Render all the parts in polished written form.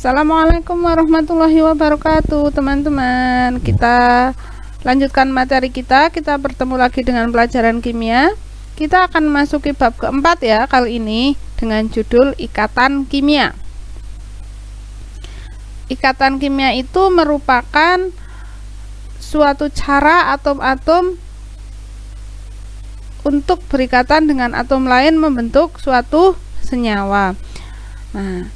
Assalamualaikum warahmatullahi wabarakatuh, teman-teman. Kita lanjutkan materi kita. Kita bertemu lagi dengan pelajaran kimia. Kita akan memasuki bab keempat ya kali ini dengan judul ikatan kimia. Ikatan kimia itu merupakan suatu cara atom-atom untuk berikatan dengan atom lain membentuk suatu senyawa. Nah,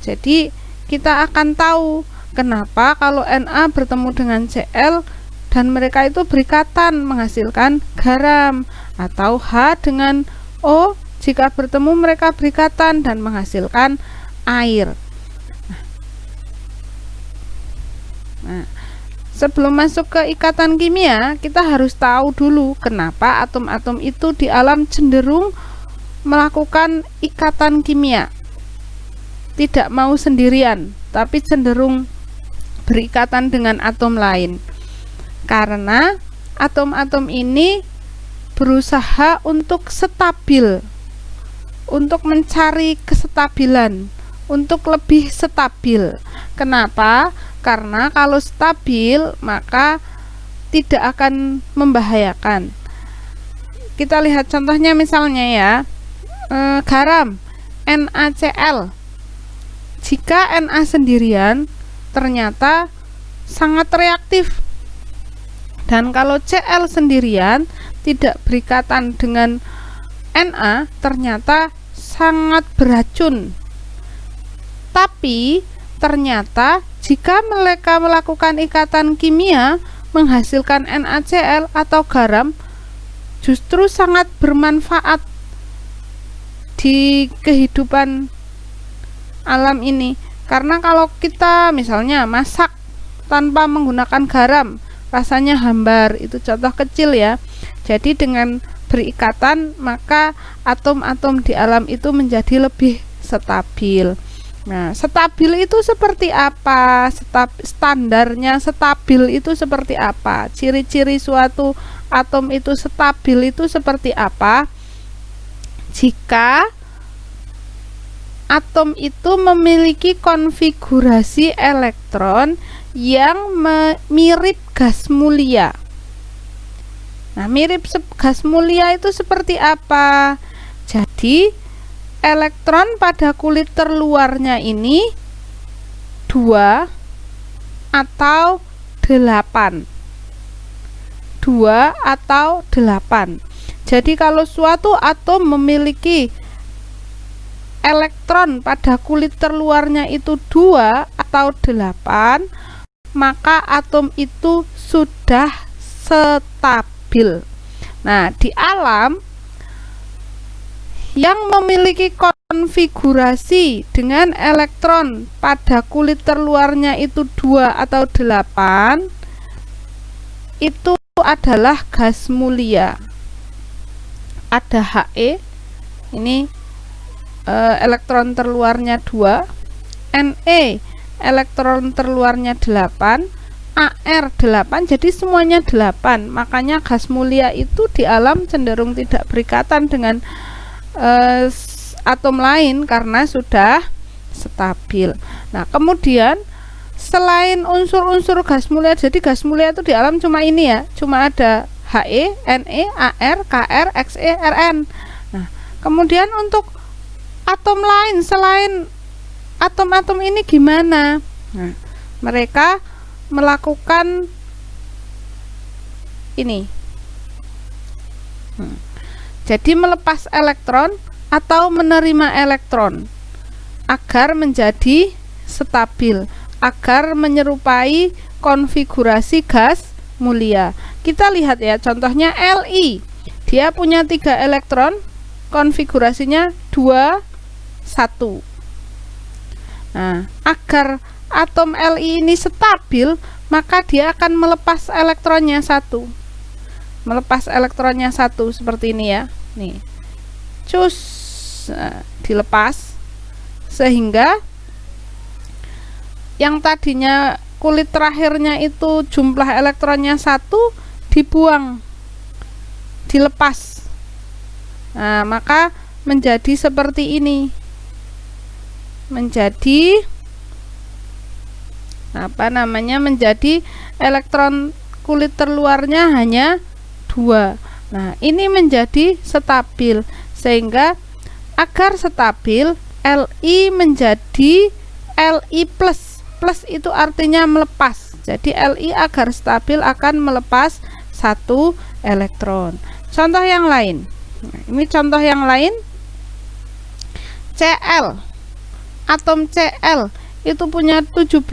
jadi kita akan tahu kenapa kalau Na bertemu dengan Cl dan mereka itu berikatan menghasilkan garam, atau H dengan O jika bertemu mereka berikatan dan menghasilkan air. Nah, sebelum masuk ke ikatan kimia, kita harus tahu dulu kenapa atom-atom itu di alam cenderung melakukan ikatan kimia. Tidak mau sendirian, tapi cenderung berikatan dengan atom lain. Karena atom-atom ini berusaha untuk stabil, untuk mencari kesestabilan, untuk lebih stabil. Kenapa? Karena kalau stabil maka tidak akan membahayakan. Kita lihat contohnya misalnya ya, garam NaCl. Jika Na sendirian ternyata sangat reaktif, dan kalau Cl sendirian tidak berikatan dengan Na ternyata sangat beracun. Tapi ternyata jika mereka melakukan ikatan kimia menghasilkan NaCl atau garam, justru sangat bermanfaat di kehidupan alam ini. Karena kalau kita misalnya masak tanpa menggunakan garam, rasanya hambar, itu contoh kecil ya. Jadi dengan berikatan maka atom-atom di alam itu menjadi lebih stabil. Nah, stabil itu seperti apa? Standarnya stabil itu seperti apa? Ciri-ciri suatu atom itu stabil itu seperti apa? Jika atom itu memiliki konfigurasi elektron yang mirip gas mulia. Nah, mirip gas mulia itu seperti apa? Jadi, elektron pada kulit terluarnya ini 2 atau 8. 2 atau 8. Jadi, kalau suatu atom memiliki elektron pada kulit terluarnya itu 2 atau 8, maka atom itu sudah stabil. Nah, di alam yang memiliki konfigurasi dengan elektron pada kulit terluarnya itu 2 atau 8, itu adalah gas mulia. Ada He, ini elektron terluarnya 2, Ne elektron terluarnya 8, Ar 8, jadi semuanya 8. Makanya gas mulia itu di alam cenderung tidak berikatan dengan atom lain karena sudah stabil. Nah, kemudian selain unsur-unsur gas mulia, jadi gas mulia itu di alam cuma ini ya, cuma ada He, Ne, Ar, Kr, Xe, Rn. Nah, kemudian untuk atom lain selain atom-atom ini gimana? Nah, mereka melakukan ini. Jadi melepas elektron atau menerima elektron agar menjadi stabil, agar menyerupai konfigurasi gas mulia. Kita lihat ya, contohnya Li. Dia punya 3 elektron, konfigurasinya 2 1. Nah, agar atom Li ini stabil, maka dia akan melepas elektronnya 1. Melepas elektronnya 1 seperti ini ya. Nih. Cus. Nah, dilepas sehingga yang tadinya kulit terakhirnya itu jumlah elektronnya 1 dibuang. Dilepas. Nah, maka menjadi seperti ini. menjadi menjadi elektron kulit terluarnya hanya 2. Nah, ini menjadi stabil, sehingga agar stabil Li menjadi Li plus. Plus itu artinya melepas. Jadi Li agar stabil akan melepas 1 elektron. Contoh yang lain. Nah, ini contoh yang lain. Cl. Atom Cl itu punya 17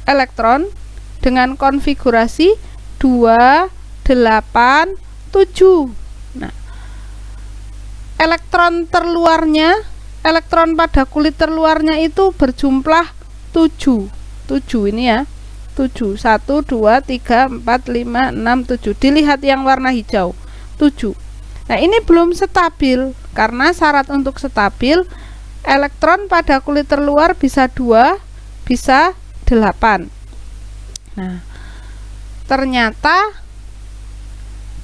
elektron dengan konfigurasi 2, 8, 7. Nah, elektron pada kulit terluarnya itu berjumlah 7. 7 ini ya. 7. 1, 2, 3, 4, 5, 6, 7. Dilihat yang warna hijau. 7. Nah, ini belum stabil karena syarat untuk stabil elektron pada kulit terluar bisa 2, bisa 8. Nah, ternyata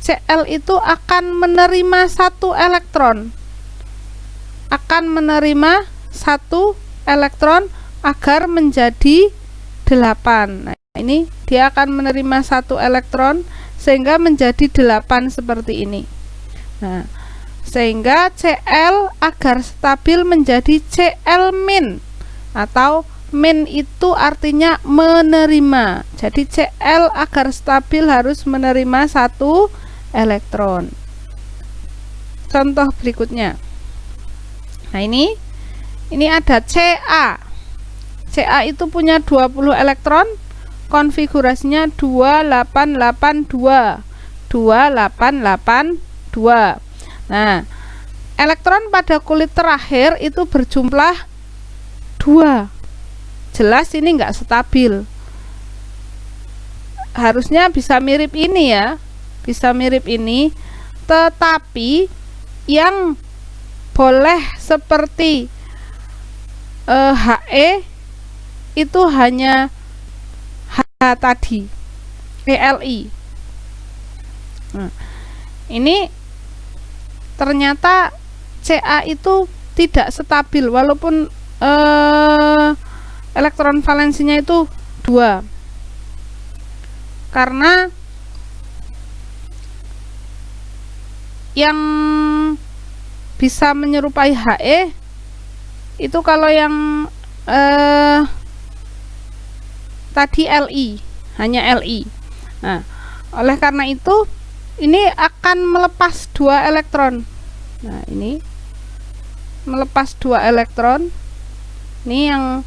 Cl itu akan menerima 1 elektron. Akan menerima 1 elektron agar menjadi 8. Nah, ini dia akan menerima 1 elektron sehingga menjadi 8 seperti ini. Nah, sehingga Cl agar stabil menjadi Cl min, atau min itu artinya menerima. Jadi Cl agar stabil harus menerima 1 elektron. Contoh berikutnya. Nah, ini ada Ca. Ca itu punya 20 elektron, konfigurasinya 2882. 2882. Nah, elektron pada kulit terakhir itu berjumlah 2. Jelas ini enggak stabil. Harusnya bisa mirip ini ya. Bisa mirip ini, tetapi yang boleh seperti He itu hanya H tadi, Li. Nah, ini ternyata Ca itu tidak stabil walaupun elektron valensinya itu 2, karena yang bisa menyerupai He itu kalau yang tadi Li, hanya Li. Nah, oleh karena itu ini akan melepas 2 elektron. Nah, ini melepas 2 elektron. Ini yang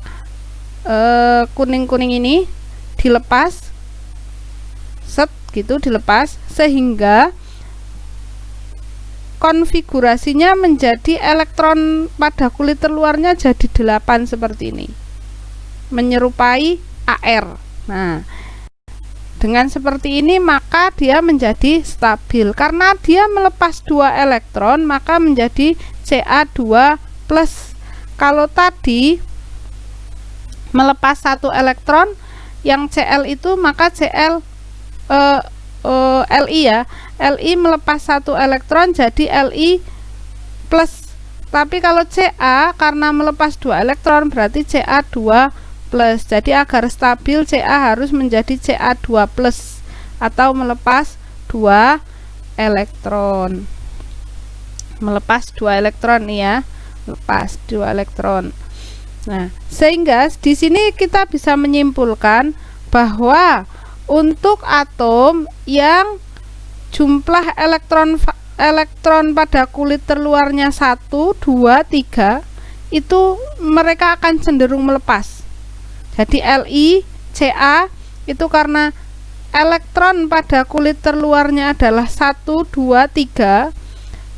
kuning-kuning ini dilepas, set gitu, dilepas, sehingga konfigurasinya menjadi elektron pada kulit terluarnya jadi 8 seperti ini, menyerupai Ar. Nah, dengan seperti ini maka dia menjadi stabil. Karena dia melepas 2 elektron maka menjadi Ca2+. Kalau tadi melepas 1 elektron yang Cl itu, maka Cl Li ya, Li melepas 1 elektron jadi Li plus. Tapi kalau Ca karena melepas 2 elektron berarti Ca2+. Jadi agar stabil Ca harus menjadi Ca2+ atau melepas 2 elektron. Melepas 2 elektron nih ya, lepas 2 elektron. Nah, sehingga di sini kita bisa menyimpulkan bahwa untuk atom yang jumlah elektron pada kulit terluarnya 1, 2, 3 itu mereka akan cenderung melepas. Jadi Li, Ca itu karena elektron pada kulit terluarnya adalah 1, 2, 3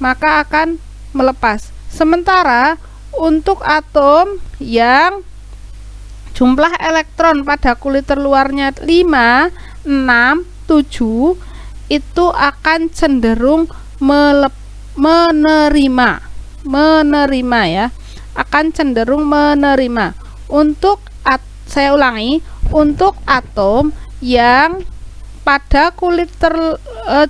maka akan melepas. Sementara untuk atom yang jumlah elektron pada kulit terluarnya 5, 6, 7 itu akan cenderung menerima ya, akan cenderung menerima. Saya ulangi, untuk atom yang pada kulit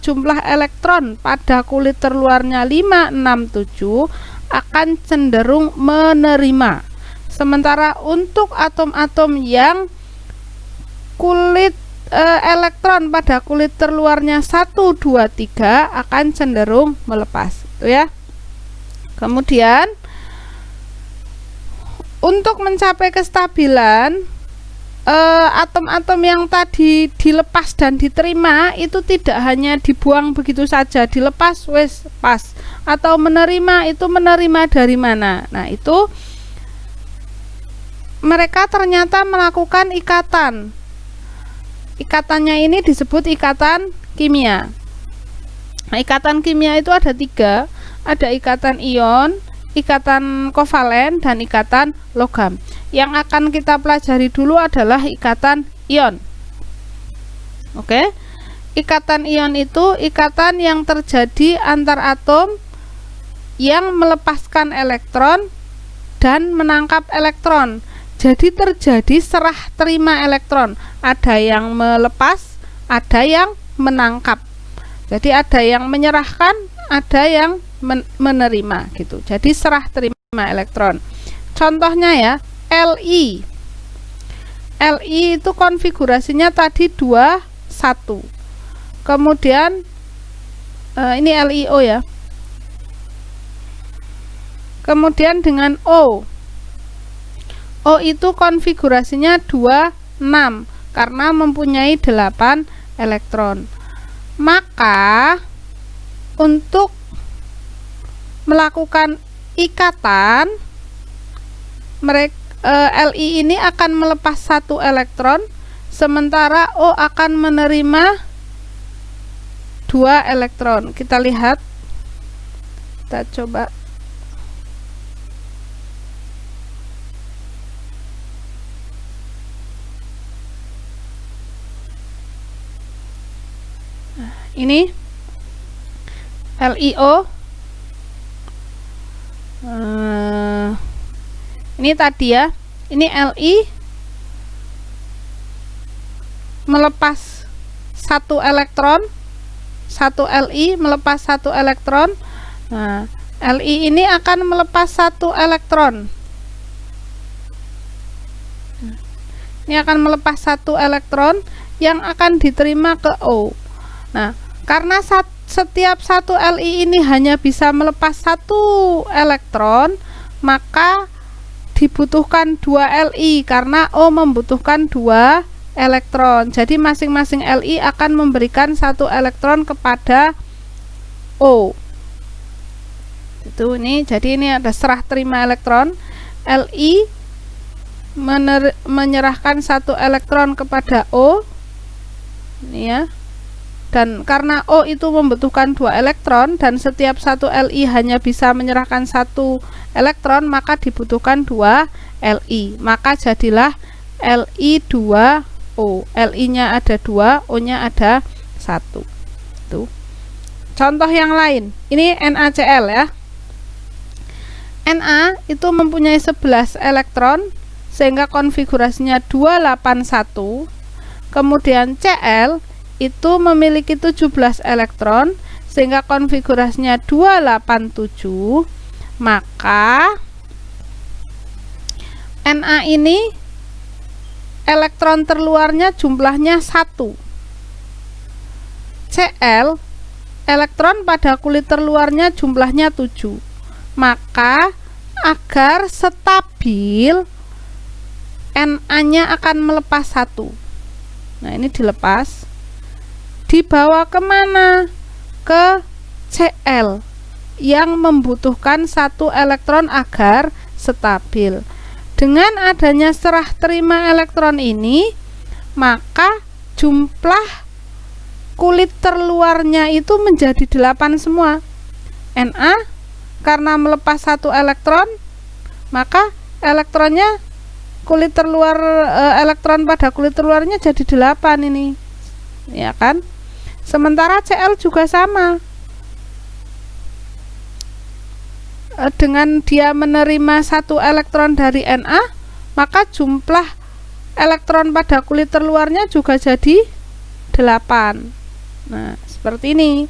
jumlah elektron pada kulit terluarnya 5, 6, 7 akan cenderung menerima. Sementara untuk atom-atom yang kulit elektron pada kulit terluarnya 1, 2, 3 akan cenderung melepas, itu ya. Kemudian untuk mencapai kestabilan, atom-atom yang tadi dilepas dan diterima itu tidak hanya dibuang begitu saja, dilepas wes pas, atau menerima itu menerima dari mana. Nah, itu mereka ternyata melakukan ikatan. Ikatannya ini disebut ikatan kimia. Nah, ikatan kimia itu ada 3, ada ikatan ion, ikatan kovalen, dan ikatan logam. Yang akan kita pelajari dulu adalah ikatan ion. Oke. Ikatan ion itu ikatan yang terjadi antar atom yang melepaskan elektron dan menangkap elektron. Jadi terjadi serah terima elektron. Ada yang melepas, ada yang menangkap. Jadi ada yang menyerahkan, ada yang menerima gitu. Jadi serah terima elektron. Contohnya ya, Li. Li itu konfigurasinya tadi 2, 1. Kemudian ini LiO ya. Kemudian dengan O. O itu konfigurasinya 2, 6 karena mempunyai 8 elektron. Maka untuk melakukan ikatan, Li ini akan melepas 1 elektron, sementara O akan menerima 2 elektron. Kita lihat, kita coba. Ini LiO. Ini tadi ya, ini Li melepas 1 elektron, 1 Li melepas 1 elektron. Nah, Li ini akan melepas 1 elektron. Ini akan melepas 1 elektron yang akan diterima ke O. Nah, karena setiap 1 Li ini hanya bisa melepas 1 elektron, maka dibutuhkan 2 Li karena O membutuhkan 2 elektron. Jadi masing-masing Li akan memberikan 1 elektron kepada O. Itu ini, jadi ini ada serah terima elektron. Li menyerahkan 1 elektron kepada O. Ini ya. Dan karena O itu membutuhkan 2 elektron dan setiap 1 Li hanya bisa menyerahkan 1 elektron, maka dibutuhkan 2 Li. Maka jadilah Li2O. Li-nya ada 2, O-nya ada 1. Tuh. Contoh yang lain. Ini NaCl ya. Na itu mempunyai 11 elektron sehingga konfigurasinya 281. Kemudian Cl itu memiliki 17 elektron sehingga konfigurasinya 287. Maka Na ini elektron terluarnya jumlahnya 1. Cl elektron pada kulit terluarnya jumlahnya 7. Maka agar stabil, Na-nya akan melepas 1. Nah, ini dilepas. Dibawa kemana? Ke Cl yang membutuhkan 1 elektron agar stabil. Dengan adanya serah terima elektron ini, maka jumlah kulit terluarnya itu menjadi 8 semua. Na karena melepas 1 elektron, maka elektronnya kulit terluar, elektron pada kulit terluarnya jadi 8 ini, ya kan? Sementara Cl juga sama. Dengan dia menerima 1 elektron dari Na, maka jumlah elektron pada kulit terluarnya juga jadi 8. Nah, seperti ini.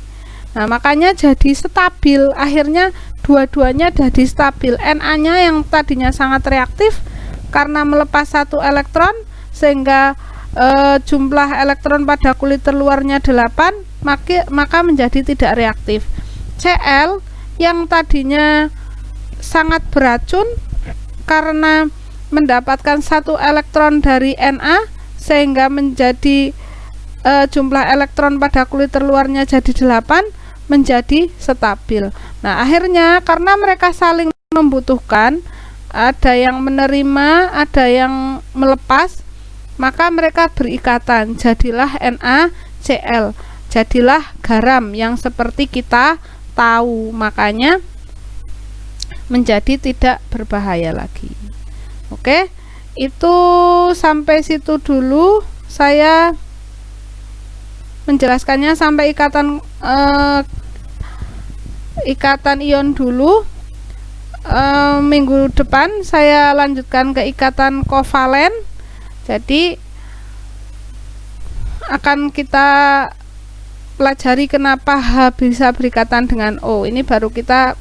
Nah, makanya jadi stabil. Akhirnya dua-duanya jadi stabil. Na-nya yang tadinya sangat reaktif karena melepas satu elektron sehingga jumlah elektron pada kulit terluarnya 8, maka menjadi tidak reaktif. Cl yang tadinya sangat beracun karena mendapatkan satu elektron dari Na sehingga menjadi jumlah elektron pada kulit terluarnya jadi 8, menjadi stabil. Nah, akhirnya karena mereka saling membutuhkan, ada yang menerima, ada yang melepas, maka mereka berikatan, jadilah NaCl, jadilah garam yang seperti kita tahu, makanya menjadi tidak berbahaya lagi. Oke, itu sampai situ dulu saya menjelaskannya, sampai ikatan ion dulu. Minggu depan saya lanjutkan ke ikatan kovalen. Jadi akan kita pelajari kenapa H bisa berikatan dengan O. Ini baru kita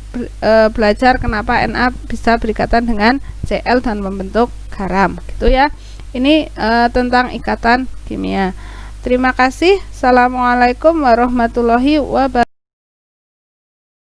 belajar kenapa Na bisa berikatan dengan Cl dan membentuk garam, gitu ya. Ini tentang ikatan kimia. Terima kasih. Assalamualaikum warahmatullahi wabarakatuh.